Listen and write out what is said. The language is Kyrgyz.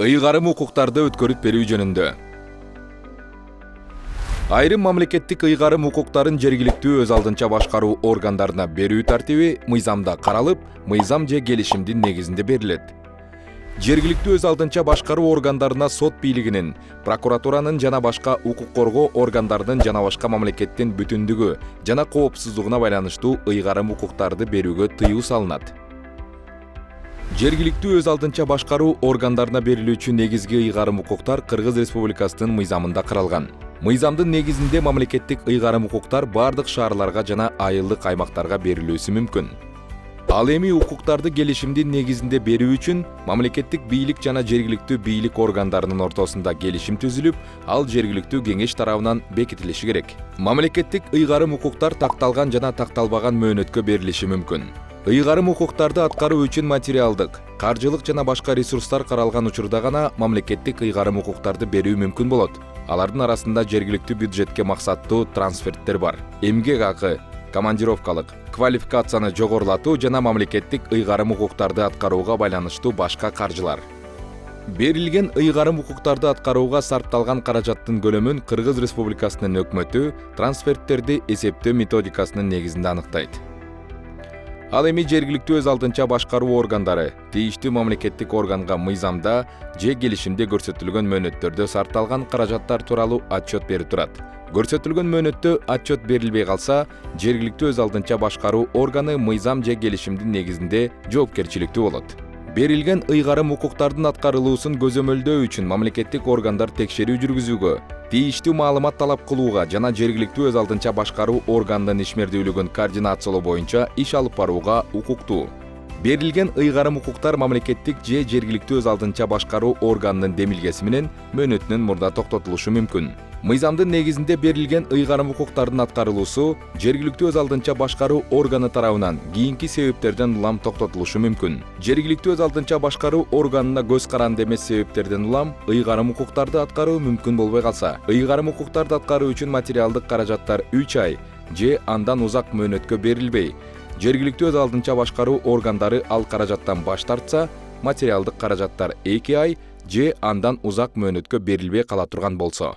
Ыйгарым укуктарды өткөрүп берүү жөнүндө. Айрым мамлекеттик ыйгарым укуктарын жергиликтүү өз алдынча башкаруу органдарына берүү тартиби мыйзамда каралып, мыйзам же келишимдин негизинде берилет. Жергиликтүү өз алдынча башкаруу органдарына сот бийлигинин, прокуратуранын жана башка укук коргоо органдарынын жана башка мамлекеттин бүтүндүгү жана коопсуздугуна байланыштуу ыйгарым укуктарды берүүгө тыюу салынат. Жергиликтүү өз алдынча башкаруу органдарына берилүүчү негизги ыйгарым укуктар Кыргыз Республикасынын мыйзамында каралган. Мыйзамдын негизинде мамлекеттик ыйгарым укуктар бардык шаарларга жана айылдык аймактарга берилүүсү мүмкүн. Ал эми укуктарды келишимдин негизинде берүү үчүн мамлекеттик бийлик жана жергиликтүү бийлик органдарынын ортосунда келишим түзүлүп, ал жергиликтүү кеңеш тарабынан бекитилиши керек. Мамлекеттик ыйгарым укуктар такталган жана такталбаган мөөнөткө берилиши мүмкүн. Ыйгарым укуктарды аткаруу үчүн материалдык, каржылык жана башка ресурстар каралган учурда гана мамлекеттик ыйгарым укуктарды берүү мүмкүн болот. Алардын арасында жергиликтүү бюджетке максаттуу трансферттер бар. Эмгек акы, командировкалык, квалификацияны жогорулатуу жана мамлекеттик ыйгарым укуктарды аткарууга байланыштуу башка каржылар. Берилген ыйгарым укуктарды аткарууга сарпталган каражаттын көлөмүн Кыргыз Республикасынын өкмөтү трансферттерди эсептөө методикасынын негизинде аныктайт. Ал эми жергиликтүү өз алдынча башкаруу органдары тийиштүү мамлекеттик органга мыйзамда же келишимде көрсөтүлгөн мөөнөттөрдө сарпталган каражаттар тууралуу отчет берип турат. Көрсөтүлгөн мөөнөттө отчет берилбей калса, жергиликтүү өз алдынча башкаруу органы мыйзам же келишимдин негизинде жоопкерчиликтүү болот. Берилген ыйгарым укуктардын аткарылуусун көзөмөлдөө үчүн мамлекеттик органдар текшерүү жүргүзүүгө, тийиштүү маалымат талап кылууга жана жергиликтүү өз алдынча башкаруу органынын ишмердүүлүгүн координациялоо боюнча иш алып барууга укуктуу. Берилген ыйгарым укуктар мамлекеттик же жергиликтүү өз алдынча башкаруу органынын демилгеси менен мөөнөтүнөн мурда токтотулушу мүмкүн. Мыйзамдын негизинде берилген ыйгарым укуктардын аткарылуусу жергиликтүү өз алдынча башкаруу органы тарабынан кийинки себептерден улам токтотулушу мүмкүн. Жергиликтүү өз алдынча башкаруу органына көз каранды эмес себептерден улам ыйгарым укуктарды аткаруу мүмкүн болбой калса, ыйгарым укуктарды аткаруу үчүн материалдык каражаттар 3 ай же андан узак мөөнөткө берилбей, жергиликтүү өз алдынча башкаруу органдары ал каражаттан баш тартса, материалдык каражаттар 2 ай же андан узак мөөнөткө берилбей кала турган болсо.